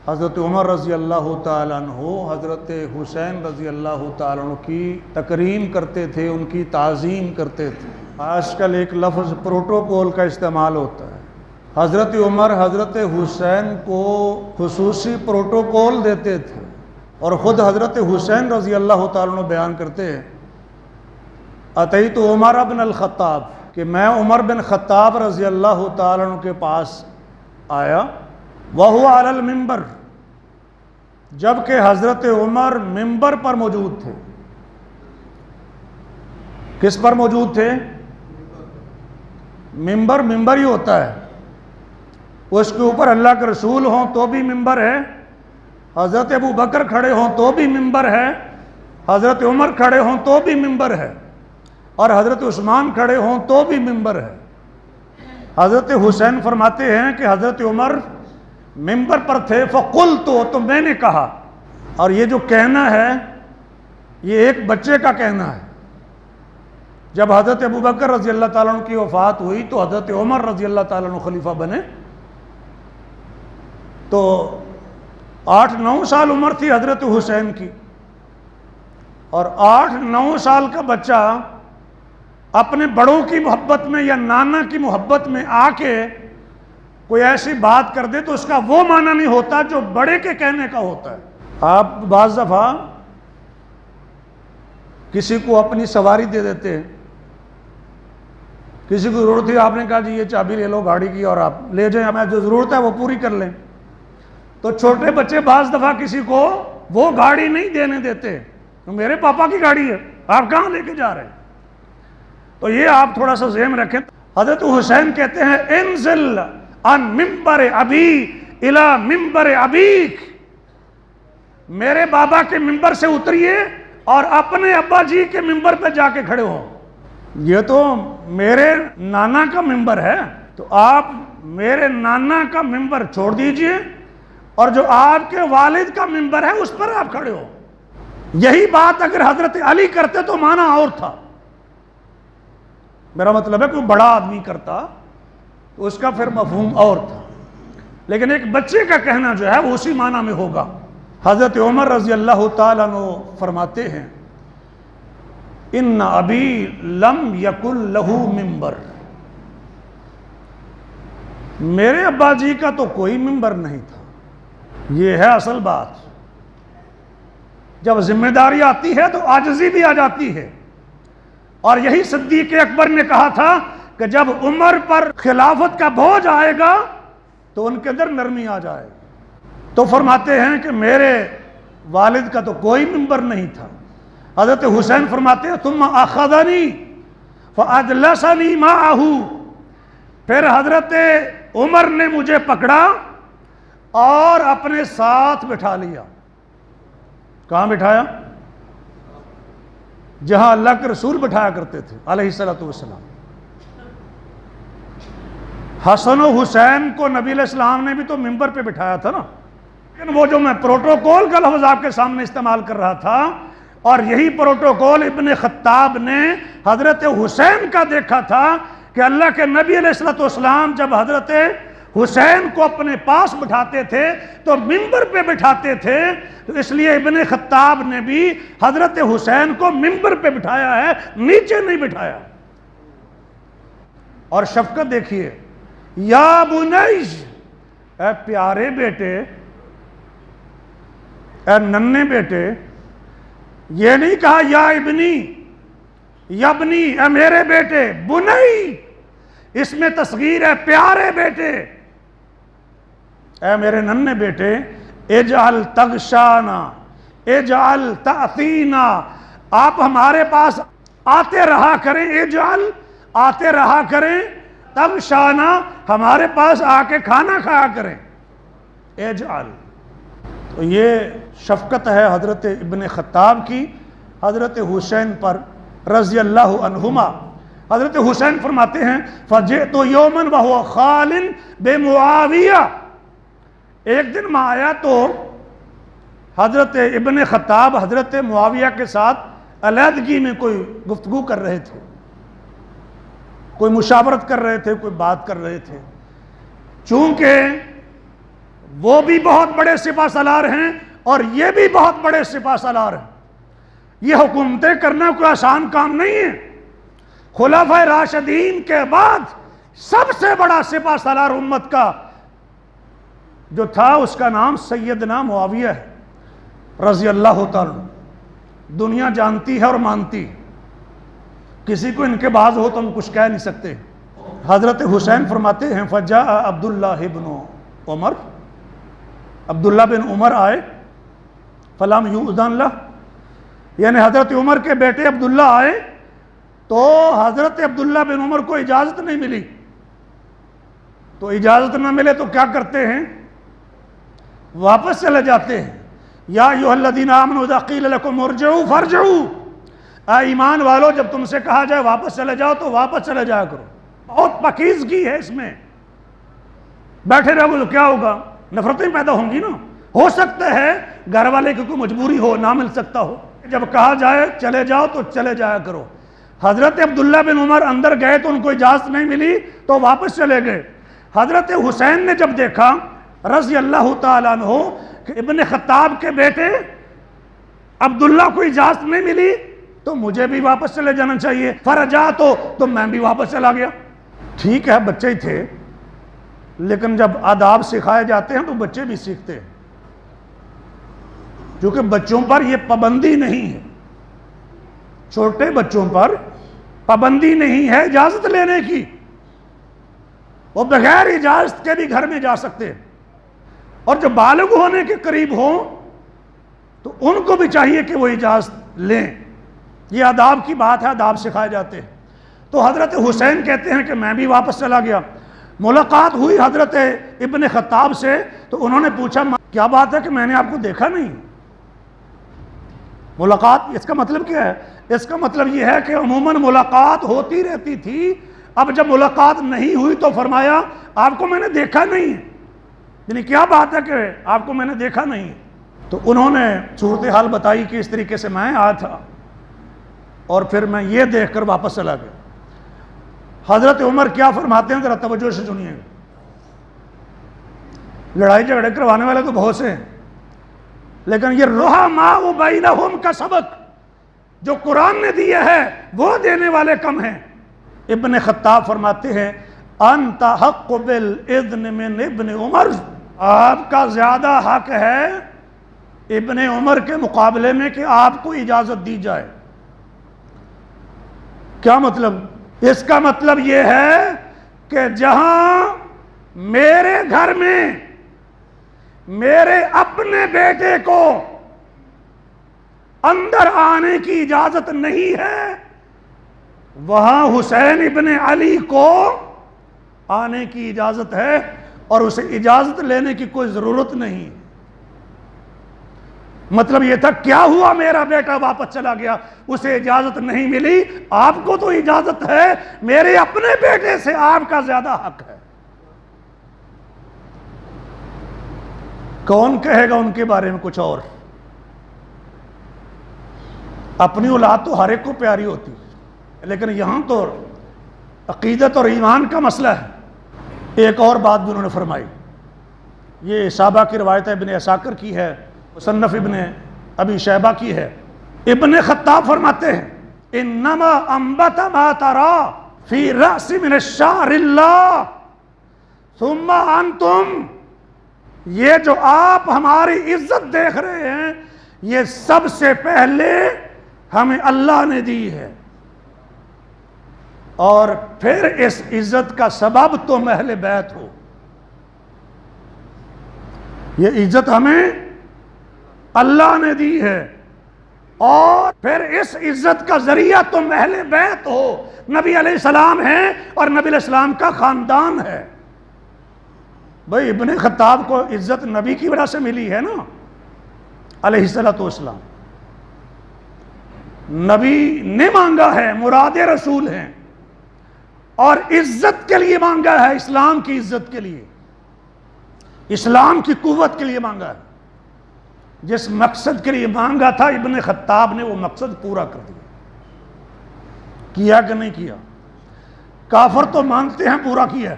حضرت عمر رضی اللہ تعالیٰ عنہ حضرت حسین رضی اللہ تعالیٰ عنہ کی تکریم کرتے تھے، ان کی تعظیم کرتے تھے۔ آج کل ایک لفظ پروٹوکول کا استعمال ہوتا ہے۔ حضرت عمر حضرت حسین کو خصوصی پروٹوکول دیتے تھے، اور خود حضرت حسین رضی اللہ تعالیٰ عنہ بیان کرتے ہیں اتیت عمر بن الخطاب، کہ میں عمر بن خطاب رضی اللہ تعالیٰ عنہ کے پاس آیا، وَهُوَ عَلَى الْمِنبَرِ، جبکہ حضرت عمر منبر پر موجود تھے۔ کس پر موجود تھے؟ منبر ہی ہوتا ہے، اس کے اوپر اللہ کے رسول ہوں تو بھی منبر ہے، حضرت ابو بکر کھڑے ہوں تو بھی منبر ہے، حضرت عمر کھڑے ہوں تو بھی منبر ہے، اور حضرت عثمان کھڑے ہوں تو بھی منبر ہے۔ حضرت حسین فرماتے ہیں کہ حضرت عمر منبر پر تھے، فقلت، تو میں نے کہا، اور یہ جو کہنا ہے یہ ایک بچے کا کہنا ہے۔ جب حضرت ابو بکر رضی اللہ تعالیٰ عنہ کی وفات ہوئی تو حضرت عمر رضی اللہ تعالیٰ عنہ خلیفہ بنے، تو 8-9 سال عمر تھی حضرت حسین کی، اور 8-9 سال کا بچہ اپنے بڑوں کی محبت میں یا نانا کی محبت میں آ کے کوئی ایسی بات کر دے تو اس کا وہ معنی نہیں ہوتا جو بڑے کے کہنے کا ہوتا ہے۔ آپ بعض دفعہ کسی کو اپنی سواری دے دیتے ہیں، کسی کو ضرورت ہے، آپ نے کہا جی یہ چابی لے لو گاڑی کی اور آپ لے جائیں، ہمیں جو ضرورت ہے وہ پوری کر لیں، تو چھوٹے بچے بعض دفعہ کسی کو وہ گاڑی نہیں دینے دیتے، میرے پاپا کی گاڑی ہے، آپ کہاں لے کے جا رہے ہیں؟ تو یہ آپ تھوڑا سا ذہن رکھیں۔ حضرت حسین کہتے ہیں انزل عن منبر ابی الی منبر ابیک، میرے بابا کے منبر سے اتریے اور اپنے ابا جی کے منبر پہ جا کے کھڑے ہو۔ یہ تو میرے نانا کا منبر ہے، تو آپ میرے نانا کا منبر چھوڑ دیجئے اور جو آپ کے والد کا منبر ہے اس پر آپ کھڑے ہو۔ یہی بات اگر حضرت علی کرتے تو معنی اور تھا، میرا مطلب ہے کوئی بڑا آدمی کرتا تو اس کا پھر مفہوم اور تھا، لیکن ایک بچے کا کہنا جو ہے وہ اسی معنی میں ہوگا۔ حضرت عمر رضی اللہ تعالیٰ عنہ فرماتے ہیں ان ابی لم یکن لہ منبر، میرے ابا جی کا تو کوئی منبر نہیں تھا۔ یہ ہے اصل بات، جب ذمہ داری آتی ہے تو عاجزی بھی آ جاتی ہے، اور یہی صدیق اکبر نے کہا تھا کہ جب عمر پر خلافت کا بوجھ آئے گا تو ان کے اندر نرمی آ جائے، تو فرماتے ہیں کہ میرے والد کا تو کوئی منبر نہیں تھا۔ حضرت حسین فرماتے ہیں ثم اخذنی فاجلسنی معہ، پھر حضرت عمر نے مجھے پکڑا اور اپنے ساتھ بٹھا لیا۔ کہاں بٹھایا؟ جہاں اللہ کے رسول بٹھایا کرتے تھے علیہ الصلوۃ والسلام۔ حسن و حسین کو نبی علیہ السلام نے بھی تو منبر پہ بٹھایا تھا نا، لیکن وہ جو میں پروٹوکول کا لفظ آپ کے سامنے استعمال کر رہا تھا، اور یہی پروٹوکول ابن خطاب نے حضرت حسین کا دیکھا تھا کہ اللہ کے نبی علیہ الصلوۃ والسلام جب حضرت حسین کو اپنے پاس بٹھاتے تھے تو منبر پہ بٹھاتے تھے، تو اس لیے ابن خطاب نے بھی حضرت حسین کو منبر پہ بٹھایا ہے، نیچے نہیں بٹھایا۔ اور شفقت دیکھیے، یا بنیج، اے پیارے بیٹے، اے ننے بیٹے، یہ نہیں کہا یا ابنی، یبنی، اے میرے بیٹے، بنی اس میں تصغیر ہے، پیارے بیٹے، اے میرے ننے بیٹے، اجعل تغشانا اجعل تأتینا، آپ ہمارے پاس آتے رہا کریں، اجعل آتے رہا کریں، تغشانا ہمارے پاس آ کے کھانا کھایا کریں، اجعل۔ تو یہ شفقت ہے حضرت ابن خطاب کی حضرت حسین پر رضی اللہ عنہما۔ حضرت حسین فرماتے ہیں فجئت یوما وهو خال بمعاویہ، ایک دن میں آیا تو حضرت ابن خطاب حضرت معاویہ کے ساتھ علیحدگی میں کوئی گفتگو کر رہے تھے، کوئی مشاورت کر رہے تھے، کوئی بات کر رہے تھے۔ چونکہ وہ بھی بہت بڑے سپہ سالار ہیں اور یہ بھی بہت بڑے سپہ سالار ہیں. یہ حکومتیں کرنا کوئی آسان کام نہیں ہے. خلفائے راشدین کے بعد سب سے بڑا سپہ سالار امت کا جو تھا اس کا نام سیدنا معاویہ ہے رضی اللہ تعالیٰ. دنیا جانتی ہے اور مانتی, کسی کو ان کے باز ہو تو ہم کچھ کہہ نہیں سکتے. حضرت حسین فرماتے ہیں فجاء عبداللہ ابن عمر, عبداللہ بن عمر آئے, فلم یؤذن لہ, یعنی حضرت عمر کے بیٹے عبداللہ آئے تو حضرت عبداللہ بن عمر کو اجازت نہیں ملی. تو اجازت نہ ملے تو کیا کرتے ہیں, واپس چلے جاتے ہیں. یا ایھا الذین آمنوا اذا قیل لکم ارجعوا فارجعوا, اے ایمان والو جب تم سے کہا جائے واپس چلے جاؤ تو واپس چلے جایا کرو. بہت پاکیزگی ہے اس میں. بیٹھے رہو تو کیا ہوگا, نفرتیں پیدا ہوں گی نا. ہو سکتا ہے گھر والے کی کوئی مجبوری ہو, نہ مل سکتا ہو. جب کہا جائے چلے جاؤ تو چلے جایا کرو. حضرت عبداللہ بن عمر اندر گئے تو ان کو اجازت نہیں ملی تو واپس چلے گئے. حضرت حسین نے جب دیکھا رضی اللہ تعالیٰ عنہ کہ ابن خطاب کے بیٹے عبداللہ کو اجازت نہیں ملی تو مجھے بھی واپس چلے جانا چاہیے. فرجعت تو میں بھی واپس چلا گیا. ٹھیک ہے بچے ہی تھے, لیکن جب آداب سکھائے جاتے ہیں تو بچے بھی سیکھتے ہیں, کیونکہ بچوں پر یہ پابندی نہیں ہے, چھوٹے بچوں پر پابندی نہیں ہے اجازت لینے کی. وہ بغیر اجازت کے بھی گھر میں جا سکتے ہیں, اور جو بالغ ہونے کے قریب ہوں تو ان کو بھی چاہیے کہ وہ اجازت لیں. یہ آداب کی بات ہے, آداب سکھائے جاتے ہیں. تو حضرت حسین کہتے ہیں کہ میں بھی واپس چلا گیا. ملاقات ہوئی حضرت ابن خطاب سے تو انہوں نے پوچھا کیا بات ہے کہ میں نے آپ کو دیکھا نہیں. ملاقات اس کا مطلب کیا ہے, اس کا مطلب یہ ہے کہ عموماً ملاقات ہوتی رہتی تھی. اب جب ملاقات نہیں ہوئی تو فرمایا آپ کو میں نے دیکھا نہیں, یعنی کیا بات ہے کہ آپ کو میں نے دیکھا نہیں. تو انہوں نے صورتحال بتائی کہ اس طریقے سے میں آیا تھا اور پھر میں یہ دیکھ کر واپس چلا گیا. حضرت عمر کیا فرماتے ہیں ذرا توجہ سے سنیے. لڑائی جھگڑے کروانے والے تو بہت سے ہیں, لیکن یہ رحماء بینہم کا سبق جو قرآن نے دیا ہے وہ دینے والے کم ہیں. ابن خطاب فرماتے ہیں انت حق بالاذن من ابن عمر, آپ کا زیادہ حق ہے ابن عمر کے مقابلے میں کہ آپ کو اجازت دی جائے. کیا مطلب, اس کا مطلب یہ ہے کہ جہاں میرے گھر میں میرے اپنے بیٹے کو اندر آنے کی اجازت نہیں ہے, وہاں حسین ابن علی کو آنے کی اجازت ہے اور اسے اجازت لینے کی کوئی ضرورت نہیں. مطلب یہ تھا کیا ہوا میرا بیٹا واپس چلا گیا, اسے اجازت نہیں ملی, آپ کو تو اجازت ہے, میرے اپنے بیٹے سے آپ کا زیادہ حق ہے. کون کہے گا ان کے بارے میں کچھ اور. اپنی اولاد تو ہر ایک کو پیاری ہوتی ہے, لیکن یہاں تو عقیدت اور ایمان کا مسئلہ ہے. ایک اور بات بھی انہوں نے فرمائی, یہ صحابہ کی روایت ابن عساکر کی ہے, مصنف ابن ابی شیبہ کی ہے. ابن خطاب فرماتے ہیں انما انبت ما ترى فی رأس من الشعر اللہ ثم انتم, یہ جو آپ ہماری عزت دیکھ رہے ہیں یہ سب سے پہلے ہمیں اللہ نے دی ہے, اور پھر اس عزت کا سبب تم اہل بیت ہو. یہ عزت ہمیں اللہ نے دی ہے اور پھر اس عزت کا ذریعہ تم اہل بیت ہو. نبی علیہ السلام ہیں اور نبی علیہ السلام کا خاندان ہے. بھئی ابن خطاب کو عزت نبی کی وجہ سے ملی ہے نا علیہ السلام. نبی نے مانگا ہے, مراد رسول ہیں, اور عزت کے لیے مانگا ہے, اسلام کی عزت کے لیے, اسلام کی قوت کے لیے مانگا ہے. جس مقصد کے لیے مانگا تھا ابن خطاب نے وہ مقصد پورا کر دیا. کیا کہ نہیں کیا؟ کافر تو مانتے ہیں پورا کیا ہے.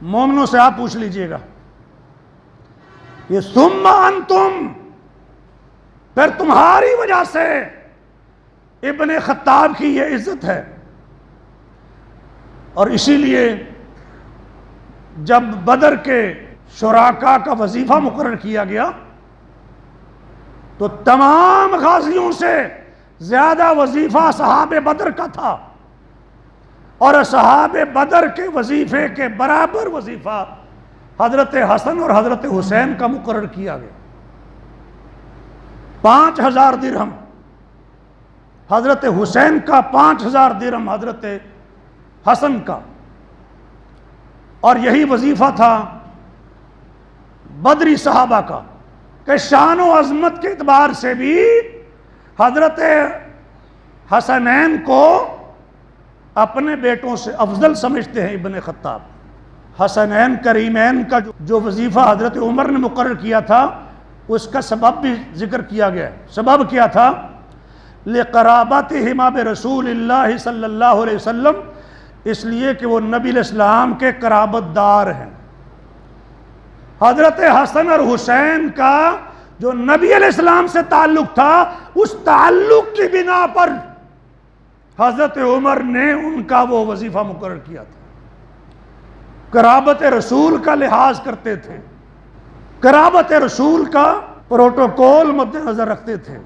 مومنوں سے آپ پوچھ لیجئے گا, یہ ثم انتم، پھر تمہاری وجہ سے ابن خطاب کی یہ عزت ہے۔ اور اسی لیے جب بدر کے شرکاء کا وظیفہ مقرر کیا گیا تو تمام غازیوں سے زیادہ وظیفہ صحاب بدر کا تھا، اور صحاب بدر کے وظیفے کے برابر وظیفہ حضرت حسن اور حضرت حسین کا مقرر کیا گیا۔ 5000 درہم حضرت حسین کا، 5000 درہم حضرت حسن کا، اور یہی وظیفہ تھا بدری صحابہ کا کہ شان و عظمت کے اعتبار سے بھی حضرت حسنین کو اپنے بیٹوں سے افضل سمجھتے ہیں ابن خطاب۔ حسنین کریمین کا جو وظیفہ حضرت عمر نے مقرر کیا تھا اس کا سبب بھی ذکر کیا گیا ہے۔ سبب کیا تھا؟ لقرابتہما برسول اللہ صلی اللہ علیہ وسلم، اس لیے کہ وہ نبی علیہ السلام کے قرابت دار ہیں۔ حضرت حسن اور حسین کا جو نبی علیہ السلام سے تعلق تھا، اس تعلق کی بنا پر حضرت عمر نے ان کا وہ وظیفہ مقرر کیا تھا۔ قرابت رسول کا لحاظ کرتے تھے، قرابت رسول کا پروٹوکول مد نظر رکھتے تھے۔